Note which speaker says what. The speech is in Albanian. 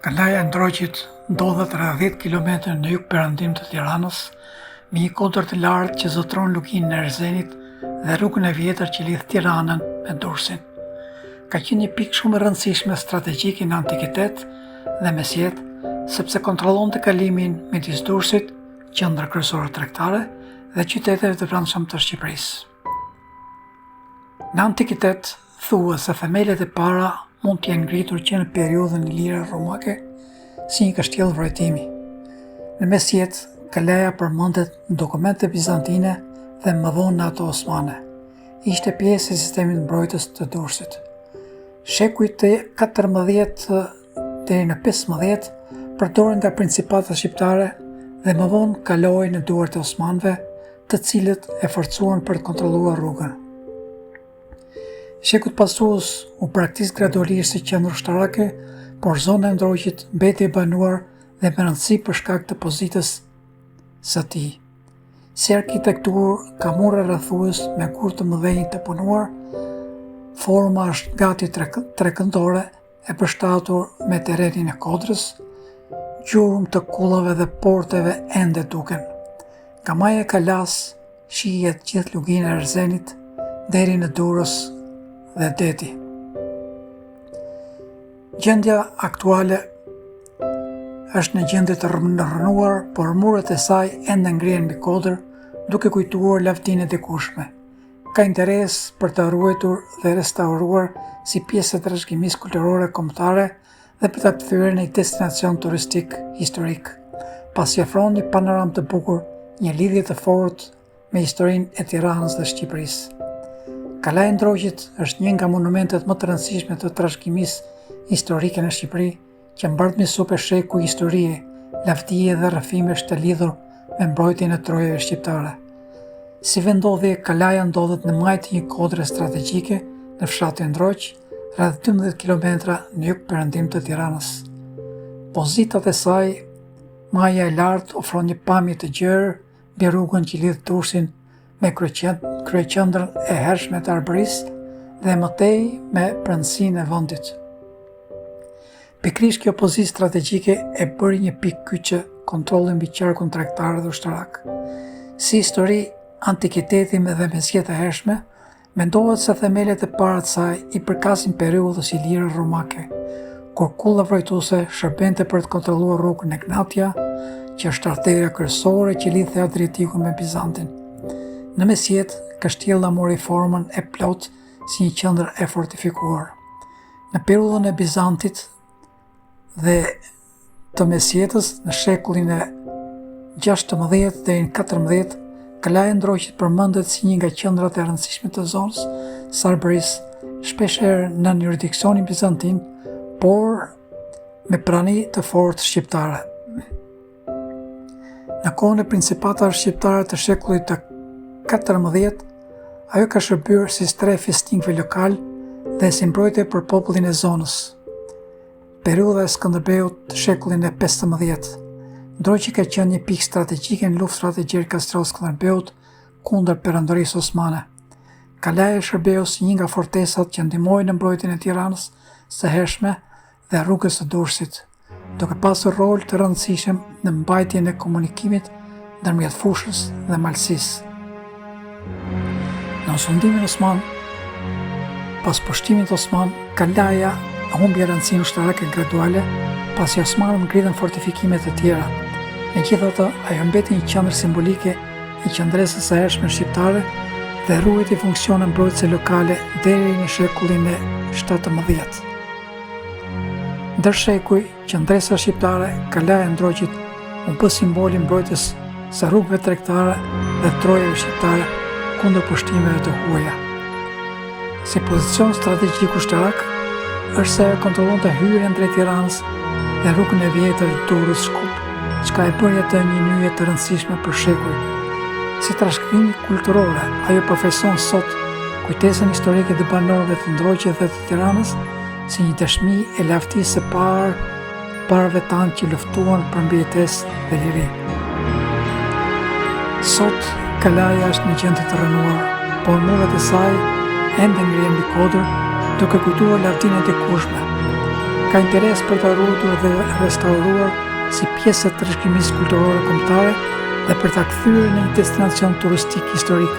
Speaker 1: Kalaja e Ndroqit ndodhet rreth 10 kilometra në jug-perëndim të Tiranës, me një kodër të lartë që zotron lukinën e Erzenit dhe rrugën e vjetër që lidh Tiranën me Durrësin. Ka qenë një pikë shumë e rëndësishme strategjike në antikitet dhe mesjet, sepse kontrollonte kalimin midis Durrësit, qendër kryesore tregtare, dhe qyteteve të brendshëm të Shqipërisë. Në antikitet thuhet se themelet e para mund të jenë ngritur që në periudhën e lire romake si një kështjellë vrojtimi. Në mesjet, kalaja përmendet në dokumente bizantine dhe më vonë në ato osmane. Ishte pjesë e sistemit mbrojtës të Durrësit. Shekujt e 14 deri në 15 përdoren nga principatat shqiptare dhe më vonë kaloi në duart e osmanëve, të cilët e forcuan për të kontrolluar rrugën. Shekut pasues u praktikis gradualisht si qendër ushtarake, por zona e Ndroqit mbeti e banuar dhe me rëndësi për shkak të pozitës së tij. Si arkitekturë ka mure rrethues me kur të mëdhenj të punuar, forma është gati trekëndore e përshtatur me terrenin e kodrës, gjurmë të kullave dhe porteve ende duken. Nga maja e kalas shihet gjithë lugina e Erzenit deri në Durrës dhe deti. Gjendja aktuale është në gjendje të rënuar, por muret e saj ende ngrihen mbi kodër, duke kujtuar lavdinë e dikurshme. Ka interes për të ruajtur dhe restauruar si pjesë e trashëgimisë kulturore kombëtare dhe për ta kthyer në një destinacion turistik historik, pasi ofron një panoramë të bukur, një lidhje të fortë me historinë e Tiranës dhe Shqipërisë. Kalaja e Ndroqit është një nga monumentet më të rëndësishme të trashëgimisë historike në Shqipëri, që mbart supe sheku historie, lavdije dhe rrëfimesh të lidhur me mbrojtjen e trojave shqiptare. Si vendodhje, kalaja ndodhet në majtë një kodre strategjike në fshatin Ndroq, rreth 12 kilometra në jug-perëndim të Tiranës. Pozitat e saj, maja e lartë ofron një pamje të gjerë mbi rrugën që lidh Durrësin me kryeqendrën e hershme të Arbërisë dhe mëtej me pranë e vendit. Pikërisht kjo pozitë strategjike e bëri një pikë kyçe kontrollin mbi qarkun tregtar dhe ushtarak. Si histori, antikiteti dhe mesjet e hershme, mendohet se themelet e para të saj i përkasin periudhës ilire romake, kur kulla vrojtuese shërbente për të kontrolluar rrugën e Gnatja, që është arteria kryesore që lidhte Adriatikun me Bizantin. Në mesjet, kështjella mori formën e plot si një qendër e fortifikuar. Në periudhën e Bizantit dhe të mesjetës, në shekullin e 16 deri në 14, kalaja e Ndroqit përmendet si një nga qendrat e rëndësishme të zonës së Arbërisë, shpeshherë nën jurisdiksionin bizantin, por me prani të fortë shqiptare. Në kohën e principatave shqiptare të shekullit të 14, ajo ka shërbyer si strehë festingëve lokal dhe si mbrojtje për popullin e zonës. Periudha e Skënderbeut të shekullin e 15. Ndroqi ka qenë një pikë strategjike në luftrat e gjerë Kastror-Skënderbeut kundër perandorisë osmane. Kalaja shërbeu si një nga fortesat që ndihmoi në mbrojtjen e Tiranës së hershme dhe rrugës së Durrësit, duke pasur rol të rëndësishëm në mbajtjen e komunikimit ndërmjet fushës dhe malësisë. Në sundimin osman, pas pushtimit osman, kalaja humbi rëndësinë ushtarake graduale, pasi osmanët ngritën fortifikime të tjera. Megjithatë, ajo mbeti një qendër simbolike i qendresës së hershme shqiptare dhe ruajti funksione mbrojtëse lokale deri në shekullin e 17. Ndër shekuj, qendresa shqiptare, kalaja e Ndroqit u bë simboli mbrojtës së rrugëve tregtare dhe trojave shqiptare kundër pushtimeve të huaja. Si pozicion strategjik ushtarak, është se ajo kontrollonte hyrjen drejt Tiranës dhe rrugën e vjetër të Durrës-Shkup, çka e bëri atë një nyje të rëndësishme për shekuj. Si trashëgimi kulturore, ajo profeson sot kujtesën historike të banorëve të Ndroqit dhe të Tiranës si një dëshmi e lavdisë së parëve tanë që luftuan për mbijetesë dhe liri. Sot, kalaja është në gjendje të rënuar, por muret e saj ende ngrihen mbi kodër, duke kujtuar lavdinë e dikurshme. ka interes për të ruajtur dhe restauruar si pjesë e trashëgimisë kulturore kombëtare dhe për ta kthyer në një destinacion turistik historik